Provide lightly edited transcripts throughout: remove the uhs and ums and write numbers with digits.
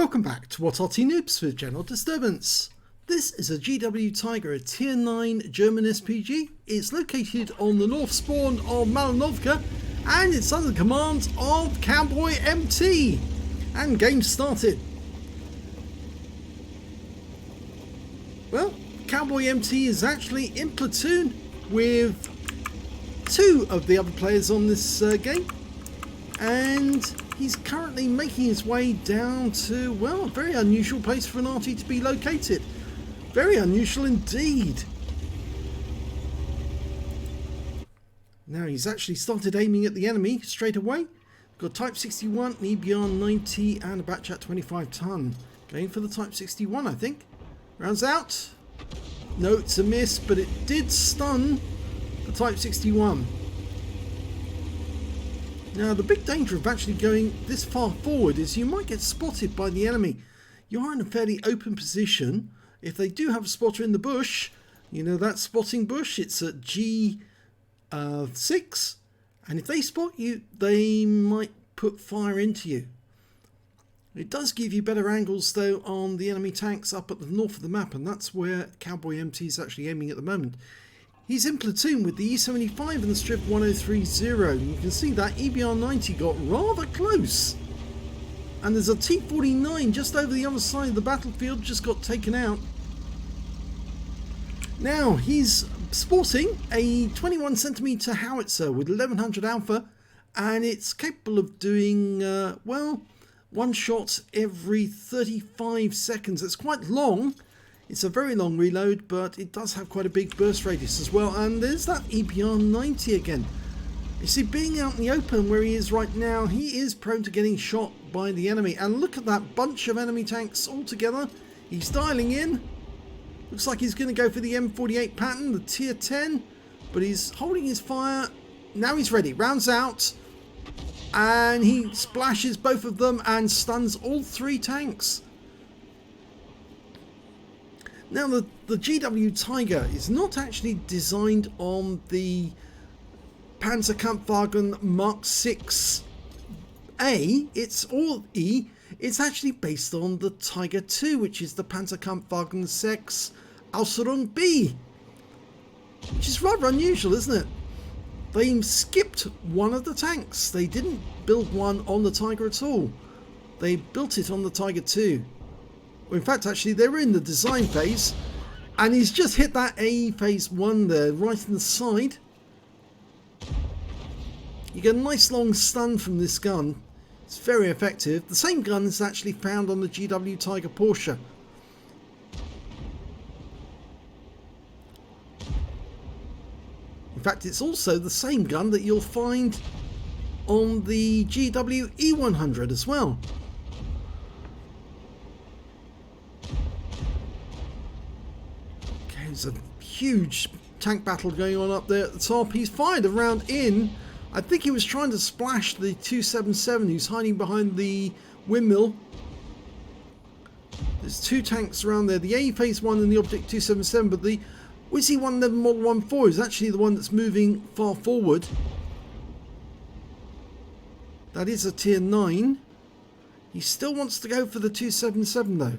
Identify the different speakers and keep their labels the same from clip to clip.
Speaker 1: Welcome back to what Arty Noobs with General Disturbance. This is a GW Tiger, a Tier 9 German SPG. It's located on the north spawn of Malinovka and it's under the command of CowboyMT. And game started. Well, CowboyMT is actually in platoon with two of the other players on this game. And he's currently making his way down to, well, a very unusual place for an Arty to be located. Very unusual indeed. Now he's actually started aiming at the enemy straight away. Got Type 61, an EBR 90 and a Batchat 25 ton. Going for the Type 61, I think. Rounds out. No, it's a miss, but it did stun the Type 61. Now the big danger of actually going this far forward is you might get spotted by the enemy. You are in a fairly open position. If they do have a spotter in the bush, you know that spotting bush, it's at G6, and if they spot you, they might put fire into you. It does give you better angles though on the enemy tanks up at the north of the map, and that's where CowboyMT is actually aiming at the moment. He's in platoon with the E75 and the Strip 1030. You can see that EBR 90 got rather close. And there's a T49 just over the other side of the battlefield, just got taken out. Now he's sporting a 21cm howitzer with 1100 alpha, and it's capable of doing, well, one shot every 35 seconds. It's quite long. It's a very long reload, but it does have quite a big burst radius as well. And there's that EBR 90 again. You see, being out in the open where he is right now, he is prone to getting shot by the enemy. And look at that bunch of enemy tanks all together. He's dialing in. Looks like he's going to go for the M48 pattern, the tier 10. But he's holding his fire. Now he's ready. Rounds out. And he splashes both of them and stuns all three tanks. Now the GW Tiger is not actually designed on the Panzerkampfwagen Mark 6A, or E. It's actually based on the Tiger 2, which is the Panzerkampfwagen 6 Ausrung B, which is rather unusual, isn't it? They skipped one of the tanks. They didn't build one on the Tiger at all. They built it on the Tiger 2. In fact, actually, they were in the design phase, and he's just hit that AE phase 1 there, right in the side. You get a nice long stun from this gun. It's very effective. The same gun is actually found on the GW Tiger Porsche. In fact, it's also the same gun that you'll find on the GW E100 as well. There's a huge tank battle going on up there at the top. He's fired a round in. I think he was trying to splash the 277 who's hiding behind the windmill. There's two tanks around there, the A phase 1 and the Object 277, but the Wizzy 111 Model 14 is actually the one that's moving far forward. That is a tier 9. He still wants to go for the 277 though.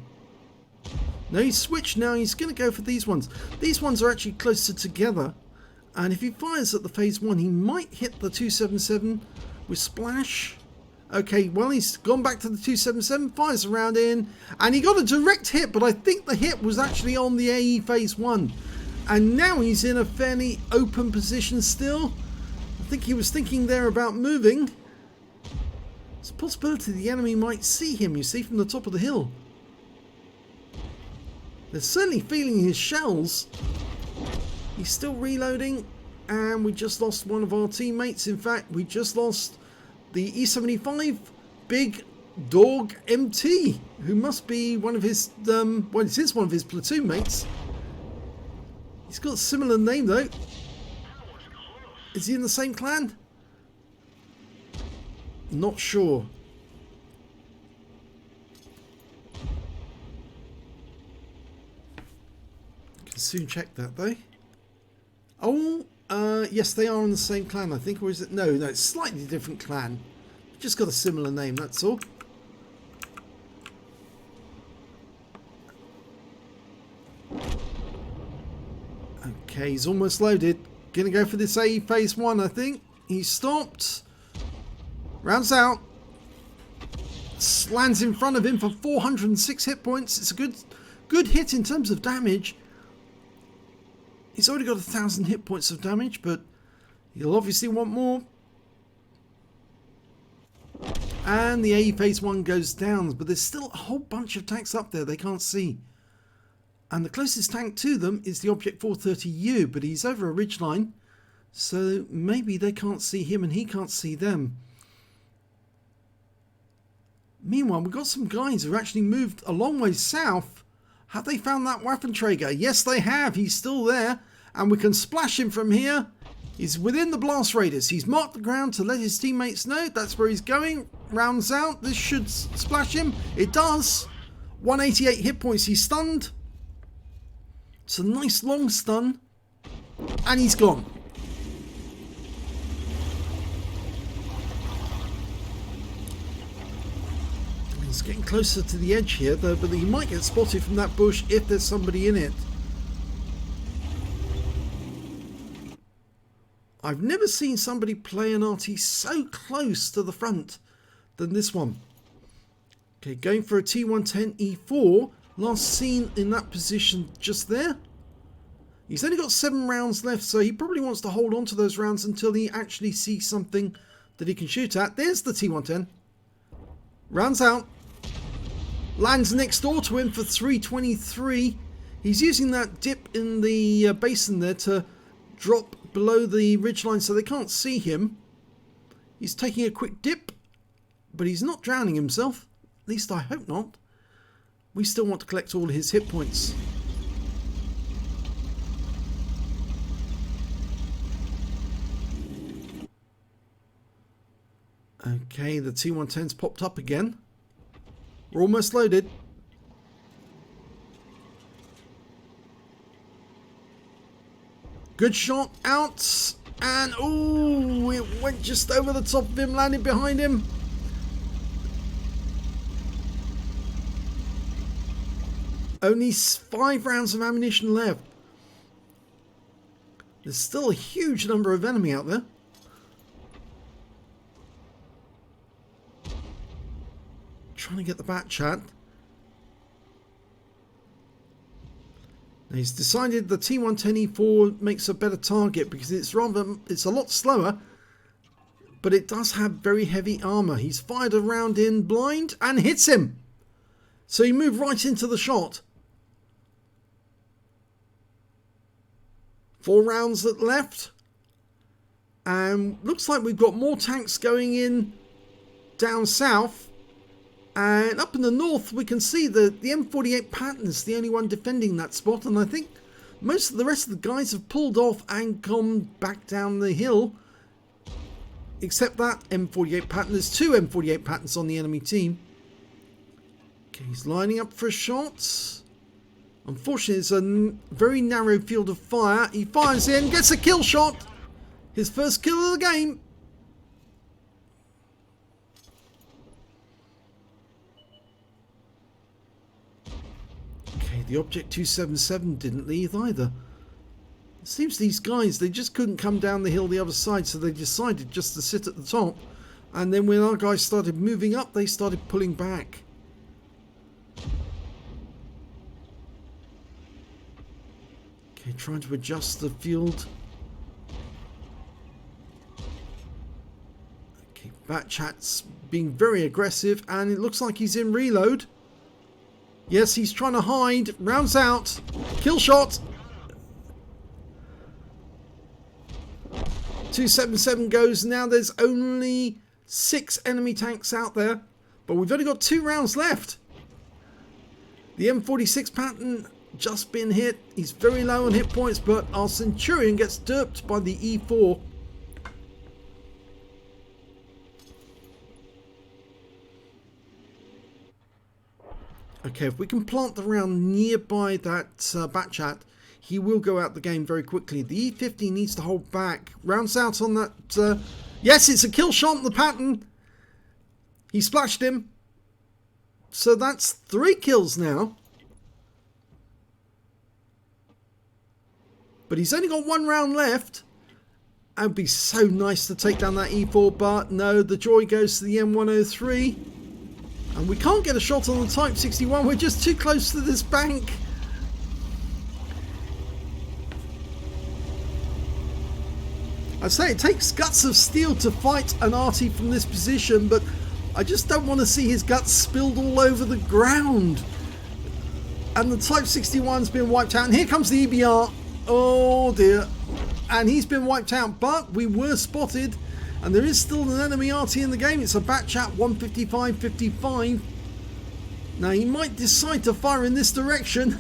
Speaker 1: No, he's switched now. He's going to go for these ones. These ones are actually closer together. And if he fires at the phase 1, he might hit the 277 with splash. Okay, well, he's gone back to the 277, fires a round in, and he got a direct hit, but I think the hit was actually on the AE phase 1. And now he's in a fairly open position still. I think he was thinking there about moving. There's a possibility the enemy might see him, you see, from the top of the hill. They're certainly feeling his shells. He's still reloading, and we just lost one of our teammates. In fact, we just lost the E75 Big Dog MT, who must be one of his, well, it is one of his platoon mates. He's got a similar name though. Is he in the same clan? Not sure. Soon check that though. Oh, yes, they are in the same clan, I think, or is it? No, it's slightly different clan. Just got a similar name, that's all. Okay, he's almost loaded. Gonna go for this A phase 1, I think. He's stopped. Rounds out. Lands in front of him for 406 hit points. It's a good hit in terms of damage. He's already got 1,000 hit points of damage, but he'll obviously want more. And the A phase 1 goes down, but there's still a whole bunch of tanks up there they can't see. And the closest tank to them is the Object 430U, but he's over a ridgeline, so maybe they can't see him and he can't see them. Meanwhile, we've got some guys who actually moved a long way south. Have they found that Waffenträger? Yes, they have. He's still there, and we can splash him from here. He's within the blast radius. He's marked the ground to let his teammates know that's where he's going. Rounds out. This should splash him. It does. 188 hit points. He's stunned. It's a nice long stun. And he's gone. He's getting closer to the edge here, though, but he might get spotted from that bush if there's somebody in it. I've never seen somebody play an Arty so close to the front than this one. Okay, going for a T110E4. Last seen in that position just there. He's only got 7 rounds left, so he probably wants to hold on to those rounds until he actually sees something that he can shoot at. There's the T110. Rounds out. Lands next door to him for 323. He's using that dip in the basin there to drop below the ridgeline so they can't see him. He's taking a quick dip, but he's not drowning himself. At least I hope not. We still want to collect all his hit points. Okay, the T110's popped up again. We're almost loaded. Good shot out. And oh, it went just over the top of him, landed behind him. Only 5 rounds of ammunition left. There's still a huge number of enemy out there. Trying to get the back chat. Now he's decided the T110E4 makes a better target because it's a lot slower, but it does have very heavy armor. He's fired a round in blind and hits him. So he moved right into the shot. 4 rounds left. And looks like we've got more tanks going in down south. And up in the north, we can see that the M48 Patton is the only one defending that spot. And I think most of the rest of the guys have pulled off and gone back down the hill. Except that M48 Patton. There's 2 M48 Pattons on the enemy team. Okay, he's lining up for a shot. Unfortunately, it's a very narrow field of fire. He fires in, gets a kill shot. His first kill of the game. The Object 277 didn't leave either. It seems these guys, they just couldn't come down the hill the other side, so they decided just to sit at the top. And then when our guys started moving up, they started pulling back. Okay, trying to adjust the field. Okay, Batchat's being very aggressive, and it looks like he's in reload. Yes, he's trying to hide. Rounds out. Kill shot. 277 goes. Now there's only 6 enemy tanks out there. But we've only got 2 rounds left. The M46 Patton just been hit. He's very low on hit points, but our Centurion gets derped by the E4. Okay, if we can plant the round nearby that Batchat, he will go out the game very quickly. The E50 needs to hold back. Rounds out on that. Yes, it's a kill shot on the Patton. He splashed him. So that's 3 kills now. But he's only got 1 round left. It would be so nice to take down that E4, but no, the joy goes to the M103. And we can't get a shot on the Type 61. We're just too close to this bank. I say it takes guts of steel to fight an Arty from this position, but I just don't want to see his guts spilled all over the ground. And the Type 61's been wiped out. And here comes the EBR. Oh dear. And he's been wiped out, but we were spotted. And there is still an enemy Arty in the game. It's a batch at 155.55. Now he might decide to fire in this direction.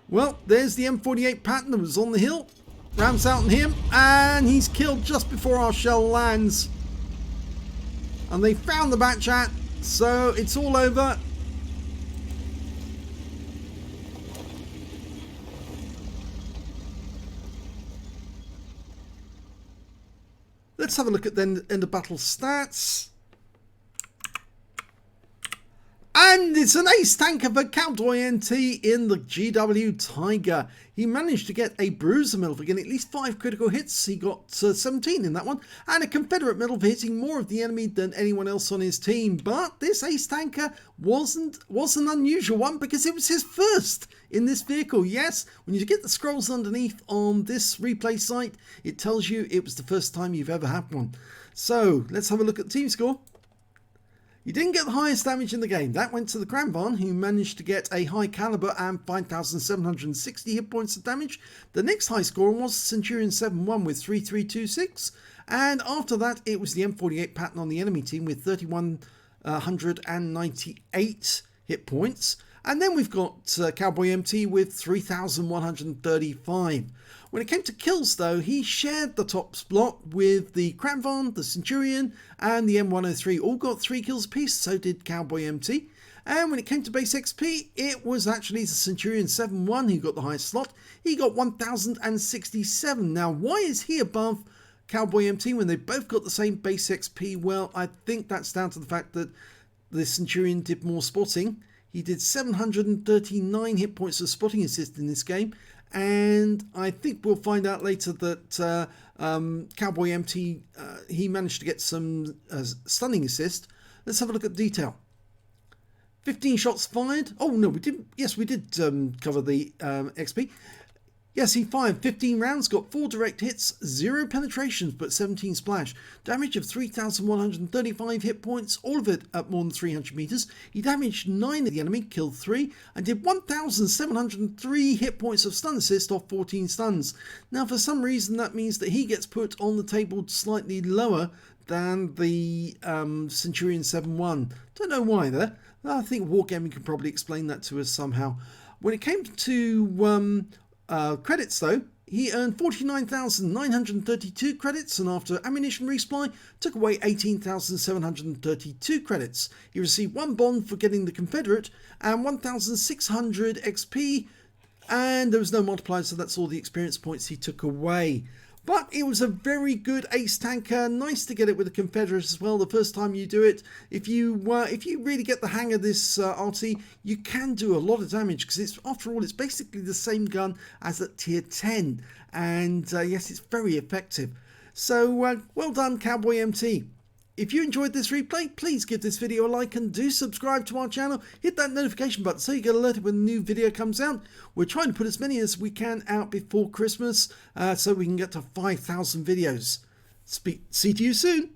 Speaker 1: Well, there's the M48 pattern that was on the hill. Rams out on him, and he's killed just before our shell lands. And they found the batch at, so it's all over. Let's have a look at then end of battle stats. And it's an Ace Tanker for CowboyMT in the GW Tiger. He managed to get a bruiser medal for getting at least 5 critical hits. He got 17 in that one. And a Confederate medal for hitting more of the enemy than anyone else on his team. But this Ace Tanker was an unusual one because it was his first in this vehicle. Yes, when you get the scrolls underneath on this replay site, it tells you it was the first time you've ever had one. So let's have a look at the team score. You didn't get the highest damage in the game. That went to the Cranvarn, who managed to get a high caliber and 5,760 hit points of damage. The next high score was Centurion 7-1 with 3,326. And after that, it was the M48 pattern on the enemy team with 3,198 hit points. And then we've got CowboyMT with 3,135. When it came to kills though, he shared the top spot with the Cranvarn, the Centurion and the M103. All got 3 kills apiece, so did CowboyMT. And when it came to base XP, it was actually the Centurion 7-1 who got the highest slot. He got 1,067. Now why is he above CowboyMT when they both got the same base XP? Well, I think that's down to the fact that the Centurion did more spotting. He did 739 hit points of spotting assist in this game. And I think we'll find out later that CowboyMT, he managed to get some stunning assist. Let's have a look at detail. 15 shots fired. Oh no, we didn't. Yes, we did cover the XP. Yes, he fired 15 rounds, got 4 direct hits, 0 penetrations, but 17 splash. Damage of 3,135 hit points, all of it at more than 300 meters. He damaged 9 of the enemy, killed 3, and did 1,703 hit points of stun assist off 14 stuns. Now, for some reason, that means that he gets put on the table slightly lower than the Centurion 7-1. Don't know why there. I think Wargaming can probably explain that to us somehow. When it came to credits though, he earned 49,932 credits, and after ammunition resupply took away 18,732 credits. He received 1 bond for getting the Confederate and 1,600 XP, and there was no multiplier, so that's all the experience points he took away. But it was a very good Ace Tanker. Nice to get it with the Confederate as well the first time you do it. If you really get the hang of this Arty, you can do a lot of damage because it's, after all, it's basically the same gun as at tier 10. And yes, it's very effective. So well done, CowboyMT. If you enjoyed this replay, please give this video a like and do subscribe to our channel. Hit that notification button so you get alerted when a new video comes out. We're trying to put as many as we can out before Christmas so we can get to 5,000 videos. See to you soon.